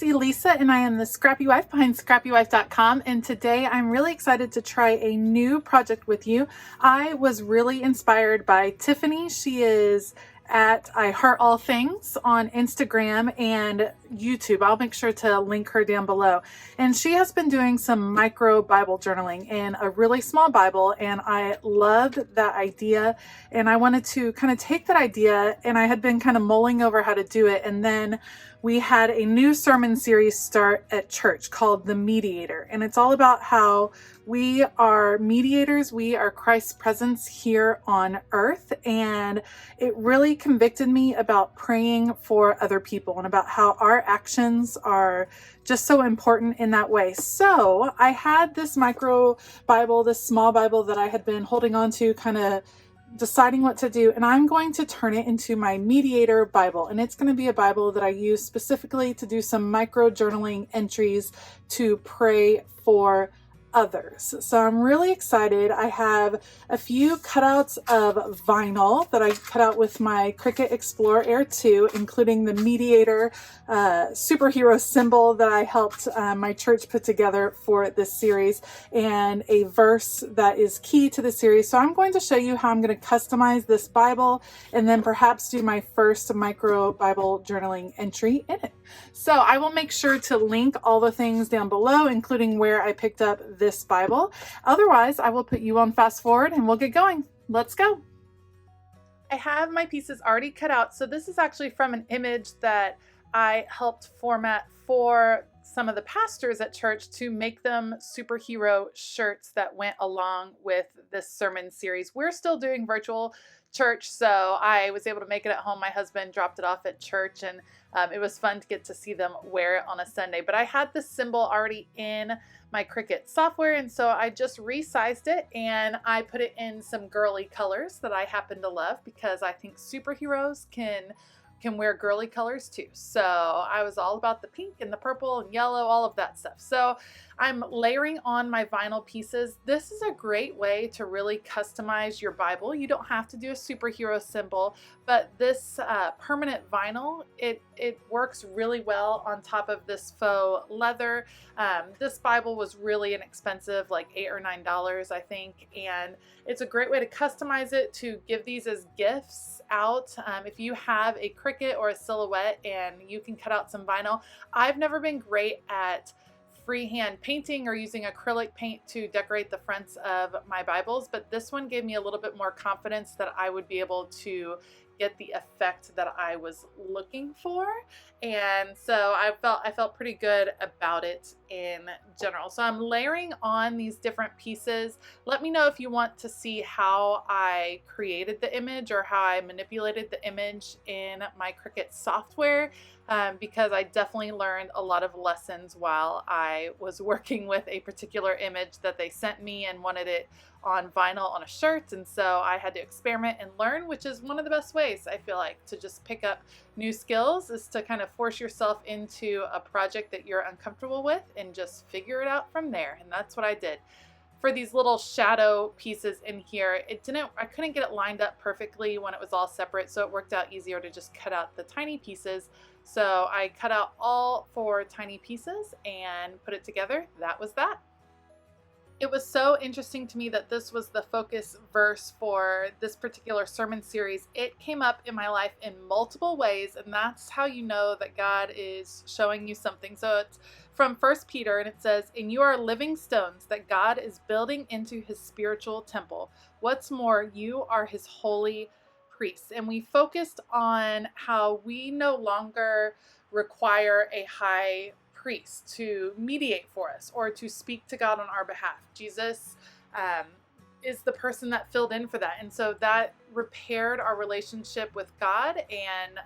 it's Elisa and I am the Scrappy Wife behind scrappywife.com, and today I'm really excited to try a new project with you. I was really inspired by Tiffany. She is at I Heart All Things on Instagram and YouTube. I'll make sure to link her down below. And she has been doing some micro Bible journaling in a really small Bible, and I loved that idea. And I wanted to kind of take that idea, and I had been kind of mulling over how to do it. And then we had a new sermon series start at church called The Mediator. And it's all about how we are mediators. We are Christ's presence here on earth. And it really convicted me about praying for other people and about how our actions are just so important in that way. So I had this micro Bible, this small Bible that I had been holding on to, kind of deciding what to do, and I'm going to turn it into my Mediator Bible. And it's going to be a Bible that I use specifically to do some micro journaling entries to pray for others. So I'm really excited. I have a few cutouts of vinyl that I cut out with my Cricut Explorer Air 2, including the Mediator superhero symbol that I helped my church put together for this series, and a verse that is key to the series. So I'm going to show you how I'm going to customize this Bible and then perhaps do my first micro Bible journaling entry in it. So I will make sure to link all the things down below, including where I picked up this Bible. Otherwise, I will put you on fast forward and we'll get going. Let's go. I have my pieces already cut out. So this is actually from an image that I helped format for some of the pastors at church to make them superhero shirts that went along with this sermon series. We're still doing virtual church, so I was able to make it at home. My husband dropped it off at church, and it was fun to get to see them wear it on a Sunday. But I had this symbol already in my Cricut software, and so I just resized it and I put it in some girly colors that I happen to love, because I think superheroes can wear girly colors too. So I was all about the pink and the purple and yellow, all of that stuff. So I'm layering on my vinyl pieces. This is a great way to really customize your Bible. You don't have to do a superhero symbol, but this permanent vinyl, it works really well on top of this faux leather. This Bible was really inexpensive, like $8 or $9, I think. And it's a great way to customize it, to give these as gifts out. If you have a Cricut or a Silhouette and you can cut out some vinyl. I've never been great at freehand painting or using acrylic paint to decorate the fronts of my Bibles, but this one gave me a little bit more confidence that I would be able to get the effect that I was looking for. And so I felt pretty good about it in general. So I'm layering on these different pieces. Let me know if you want to see how I created the image or how I manipulated the image in my Cricut software, because I definitely learned a lot of lessons while I was working with a particular image that they sent me and wanted it on vinyl on a shirt. And so I had to experiment and learn, which is one of the best ways, I feel like, to just pick up new skills, is to kind of force yourself into a project that you're uncomfortable with and just figure it out from there. And that's what I did. For these little shadow pieces in here, I couldn't get it lined up perfectly when it was all separate, so it worked out easier to just cut out the tiny pieces. So I cut out all 4 tiny pieces and put it together. That was that. It was so interesting to me that this was the focus verse for this particular sermon series. It came up in my life in multiple ways, and that's how you know that God is showing you something. So it's from 1 Peter, and it says, "And you are living stones that God is building into his spiritual temple. What's more, you are his holy priests." And we focused on how we no longer require a high priest to mediate for us or to speak to God on our behalf. Jesus is the person that filled in for that. And so that repaired our relationship with God and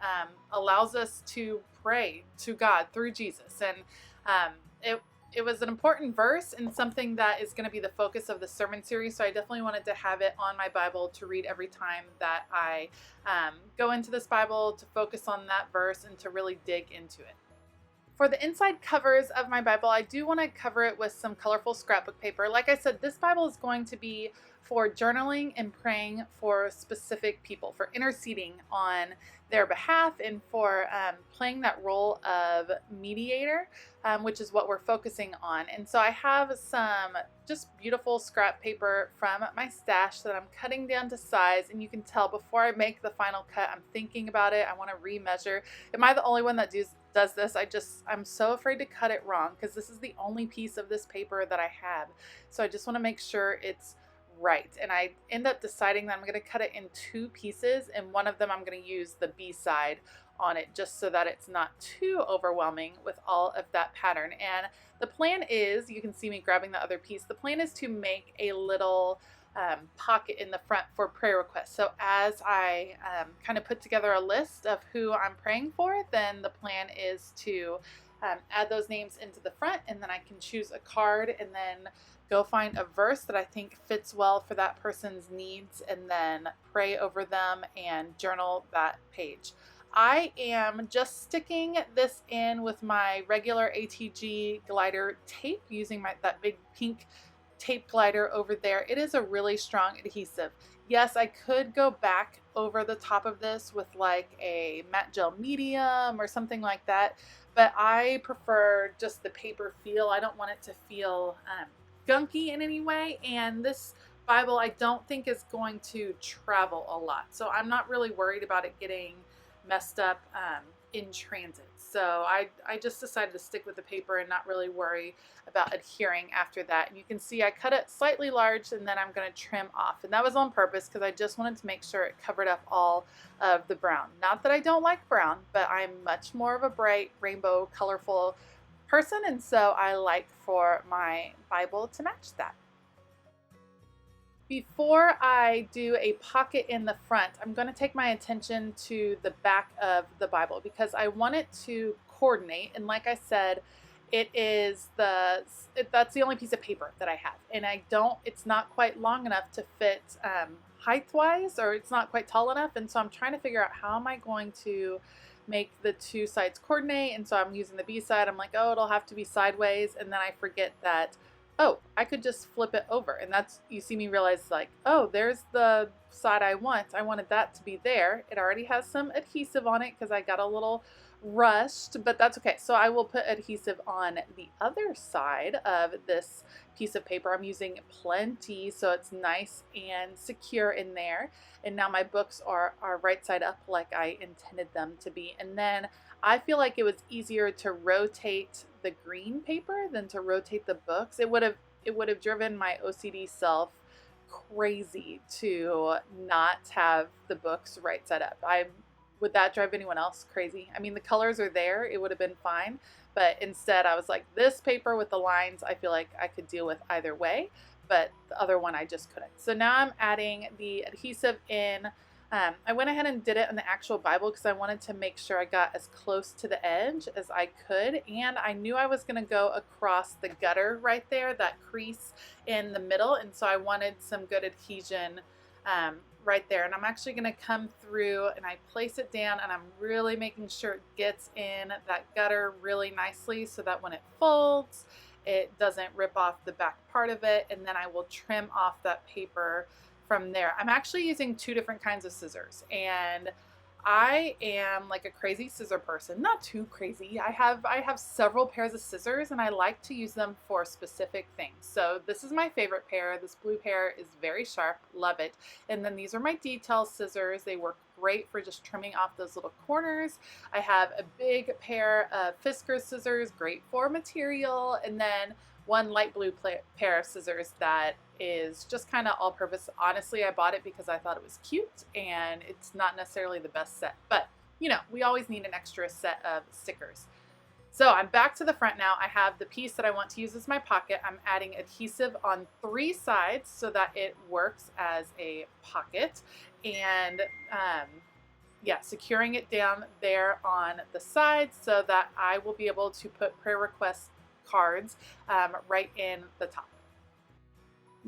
allows us to pray to God through Jesus. And it was an important verse and something that is going to be the focus of the sermon series. So I definitely wanted to have it on my Bible to read every time that I go into this Bible, to focus on that verse and to really dig into it. For the inside covers of my Bible, I do want to cover it with some colorful scrapbook paper. Like I said, this Bible is going to be for journaling and praying for specific people, for interceding on their behalf, and for playing that role of mediator, which is what we're focusing on. And so I have some just beautiful scrap paper from my stash that I'm cutting down to size, and you can tell before I make the final cut, I'm thinking about it. I want to remeasure. Am I the only one that does this? I'm so afraid to cut it wrong because this is the only piece of this paper that I have. So I just want to make sure it's right. And I end up deciding that I'm going to cut it in two pieces, and one of them I'm going to use the B side on it just so that it's not too overwhelming with all of that pattern. And the plan is, you can see me grabbing the other piece, the plan is to make a little pocket in the front for prayer requests. So as I kind of put together a list of who I'm praying for, then the plan is to add those names into the front, and then I can choose a card and then go find a verse that I think fits well for that person's needs, and then pray over them and journal that page. I am just sticking this in with my regular ATG glider tape using that big pink tape glider over there. It is a really strong adhesive. Yes, I could go back over the top of this with like a matte gel medium or something like that, but I prefer just the paper feel. I don't want it to feel gunky in any way, and this Bible I don't think is going to travel a lot, so I'm not really worried about it getting messed up in transit. So I just decided to stick with the paper and not really worry about adhering after that. And you can see I cut it slightly large, and then I'm going to trim off, and that was on purpose because I just wanted to make sure it covered up all of the brown. Not that I don't like brown, but I'm much more of a bright rainbow colorful person, and so I like for my Bible to match that. Before I do a pocket in the front, I'm going to take my attention to the back of the Bible because I want it to coordinate. And like I said, that's the only piece of paper that I have, and it's not quite long enough to fit height-wise, or it's not quite tall enough. And so I'm trying to figure out how am I going to make the two sides coordinate. And so I'm using the B side. I'm like, oh, it'll have to be sideways, and then I forget that, oh, I could just flip it over. And you see me realize like, oh, there's the side I want. I wanted that to be there. It already has some adhesive on it because I got a little rushed, but that's okay. So I will put adhesive on the other side of this piece of paper. I'm using plenty, so it's nice and secure in there. And now my books are right side up like I intended them to be. And then I feel like it was easier to rotate the green paper than to rotate the books. It would have driven my OCD self crazy to not have the books right side up. Would that drive anyone else crazy? I mean, the colors are there. It would have been fine. But instead, I was like, this paper with the lines, I feel like I could deal with either way. But the other one, I just couldn't. So now I'm adding the adhesive in. I went ahead and did it in the actual Bible because I wanted to make sure I got as close to the edge as I could. And I knew I was going to go across the gutter right there, that crease in the middle. And so I wanted some good adhesion right there. And I'm actually going to come through and I place it down, and I'm really making sure it gets in that gutter really nicely so that when it folds, it doesn't rip off the back part of it. And then I will trim off that paper from there. I'm actually using two different kinds of scissors, and I am like a crazy scissor person. Not too crazy. I have several pairs of scissors, and I like to use them for specific things. So this is my favorite pair. This blue pair is very sharp. Love it. And then these are my detail scissors. They work great for just trimming off those little corners. I have a big pair of Fiskars scissors, great for material, and then one light blue pair of scissors that is just kind of all-purpose. Honestly, I bought it because I thought it was cute, and it's not necessarily the best set, but you know, we always need an extra set of stickers. So I'm back to the front now. I have the piece that I want to use as my pocket. I'm adding adhesive on 3 sides so that it works as a pocket, and yeah, securing it down there on the sides so that I will be able to put prayer request cards right in the top.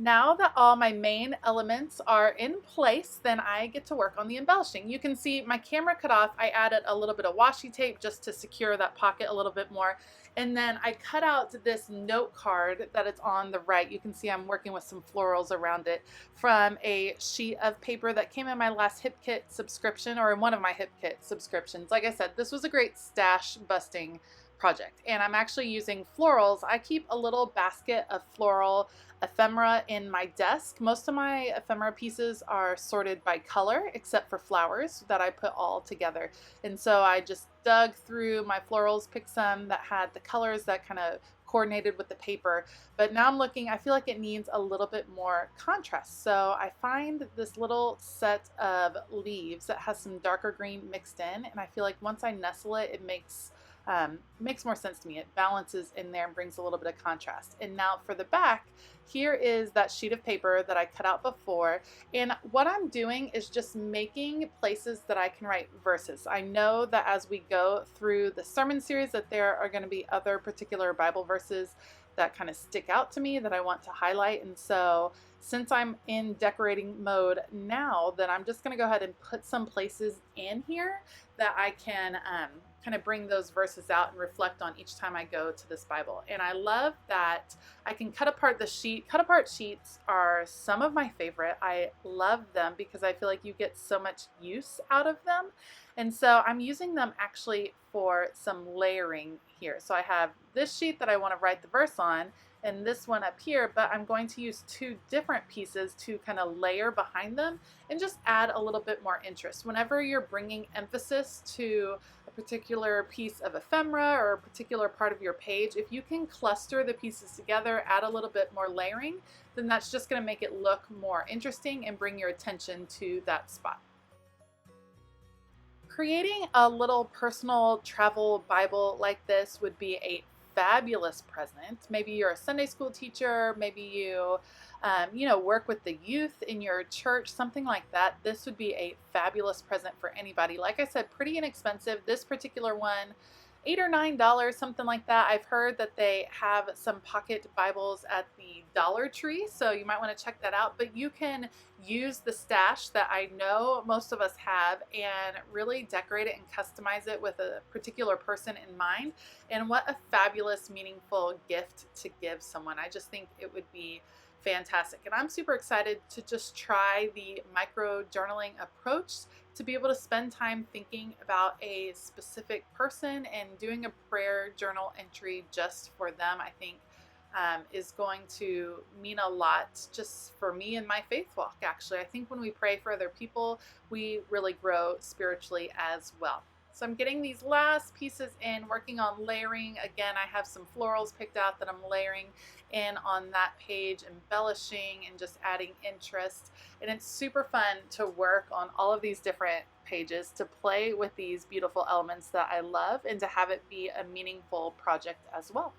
Now that all my main elements are in place, then I get to work on the embellishing. You can see my camera cut off. I added a little bit of washi tape just to secure that pocket a little bit more. And then I cut out this note card that is on the right. You can see I'm working with some florals around it from a sheet of paper that came in my last Hip Kit subscription, or in one of my Hip Kit subscriptions. Like I said, this was a great stash busting project, and I'm actually using florals. I keep a little basket of floral ephemera in my desk. Most of my ephemera pieces are sorted by color except for flowers that I put all together. And so I just dug through my florals, picked some that had the colors that kind of coordinated with the paper. But now I'm looking, I feel like it needs a little bit more contrast. So I find this little set of leaves that has some darker green mixed in, and I feel like once I nestle it, it makes more sense to me. It balances in there and brings a little bit of contrast. And now for the back, here is that sheet of paper that I cut out before. And what I'm doing is just making places that I can write verses. I know that as we go through the sermon series that there are going to be other particular Bible verses that kind of stick out to me that I want to highlight. And so since I'm in decorating mode now, then I'm just going to go ahead and put some places in here that I can kind of bring those verses out and reflect on each time I go to this Bible. And I love that I can cut apart the sheet. Cut apart sheets are some of my favorite. I love them because I feel like you get so much use out of them. And so I'm using them actually for some layering here. So I have this sheet that I want to write the verse on, and this one up here, but I'm going to use two different pieces to kind of layer behind them and just add a little bit more interest. Whenever you're bringing emphasis to a particular piece of ephemera or a particular part of your page, if you can cluster the pieces together, add a little bit more layering, then that's just going to make it look more interesting and bring your attention to that spot. Creating a little personal travel Bible like this would be a fabulous present. Maybe you're a Sunday school teacher, maybe you work with the youth in your church, something like that. This would be a fabulous present for anybody. Like I said, pretty inexpensive. This particular one, $8 or $9, something like that. I've heard that they have some pocket Bibles at the Dollar Tree, so you might want to check that out. But you can use the stash that I know most of us have and really decorate it and customize it with a particular person in mind. And what a fabulous, meaningful gift to give someone. I just think it would be fantastic. And I'm super excited to just try the micro journaling approach, to be able to spend time thinking about a specific person and doing a prayer journal entry just for them. I think is going to mean a lot just for me and my faith walk. Actually, I think when we pray for other people, we really grow spiritually as well. So I'm getting these last pieces in, working on layering. Again, I have some florals picked out that I'm layering in on that page, embellishing and just adding interest. And it's super fun to work on all of these different pages, to play with these beautiful elements that I love, and to have it be a meaningful project as well.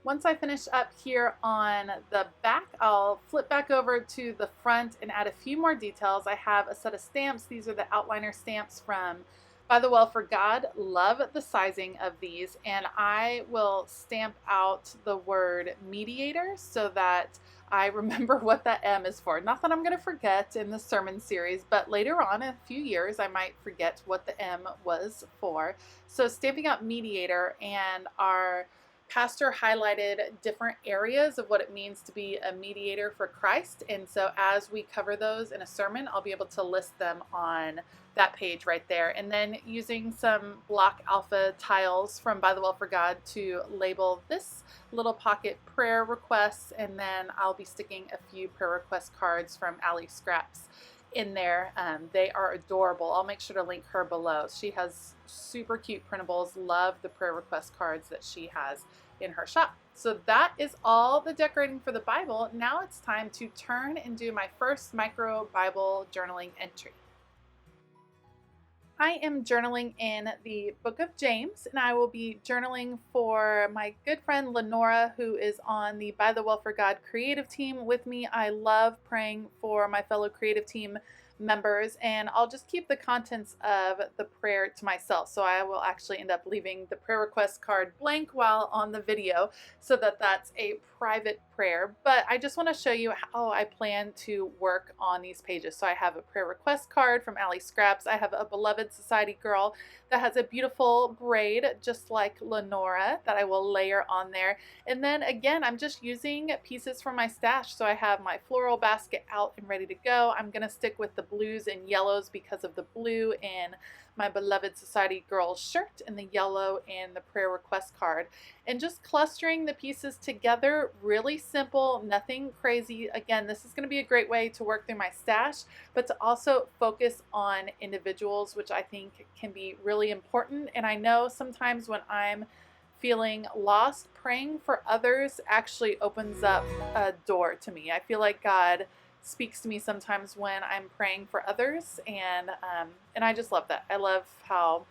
Once I finish up here on the back, I'll flip back over to the front and add a few more details. I have a set of stamps. These are the outliner stamps from By the Well for God. Love the sizing of these, and I will stamp out the word Mediator so that I remember what that M is for. Not that I'm going to forget in the sermon series, but later on in a few years I might forget what the M was for. So stamping out Mediator, and our pastor highlighted different areas of what it means to be a mediator for Christ. And so as we cover those in a sermon, I'll be able to list them on that page right there. And then using some block alpha tiles from By the Well for God to label this little pocket prayer requests. And then I'll be sticking a few prayer request cards from Allie Scraps in there. They are adorable. I'll make sure to link her below. She has super cute printables. Love the prayer request cards that she has in her shop. So that is all the decorating for the Bible. Now it's time to turn and do my first micro Bible journaling entry. I am journaling in the book of James, and I will be journaling for my good friend Lenora, who is on the By the Well for God creative team with me. I love praying for my fellow creative team members, and I'll just keep the contents of the prayer to myself. So I will actually end up leaving the prayer request card blank while on the video, so that that's a private prayer. But I just want to show you how I plan to work on these pages. So I have a prayer request card from Allie Scraps. I have a beloved society girl that has a beautiful braid just like Lenora that I will layer on there. And then again, I'm just using pieces from my stash. So I have my floral basket out and ready to go. I'm going to stick with the blues and yellows because of the blue in my beloved society girl shirt and the yellow in the prayer request card. And just clustering the pieces together, really simple, nothing crazy. Again, this is going to be a great way to work through my stash, but to also focus on individuals, which I think can be really important. And I know sometimes when I'm feeling lost, praying for others actually opens up a door to me. I feel like God speaks to me sometimes when I'm praying for others, and I just love that. I love how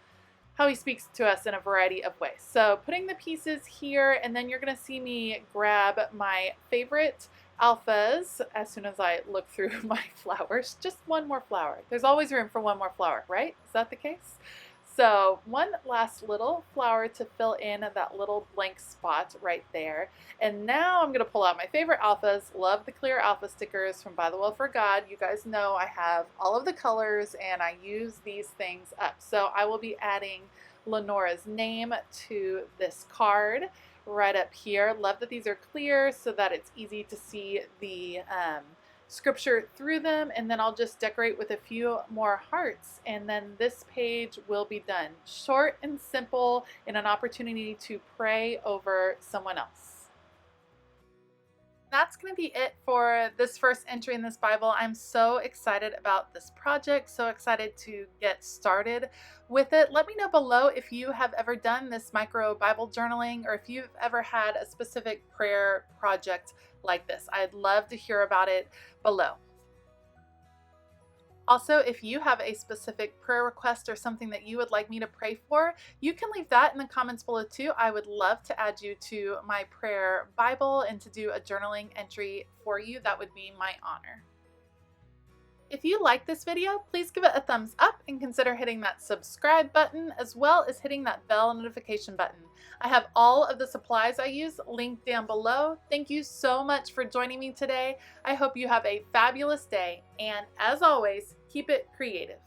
he speaks to us in a variety of ways. So putting the pieces here, and then you're going to see me grab my favorite alphas as soon as I look through my flowers. Just one more flower. There's always room for one more flower, right? Is that the case? So one last little flower to fill in that little blank spot right there. And now I'm going to pull out my favorite alphas. Love the clear alpha stickers from By the Will for God. You guys know I have all of the colors and I use these things up. So I will be adding Lenora's name to this card right up here. Love that these are clear so that it's easy to see the scripture through them, and then I'll just decorate with a few more hearts, and then this page will be done. Short and simple, and an opportunity to pray over someone else. That's going to be it for this first entry in this Bible. I'm so excited about this project, so excited to get started with it. Let me know below if you have ever done this micro Bible journaling, or if you've ever had a specific prayer project like this. I'd love to hear about it below. Also, if you have a specific prayer request or something that you would like me to pray for, you can leave that in the comments below too. I would love to add you to my prayer Bible and to do a journaling entry for you. That would be my honor. If you like this video, please give it a thumbs up and consider hitting that subscribe button, as well as hitting that bell notification button. I have all of the supplies I use linked down below. Thank you so much for joining me today. I hope you have a fabulous day, and as always, keep it creative.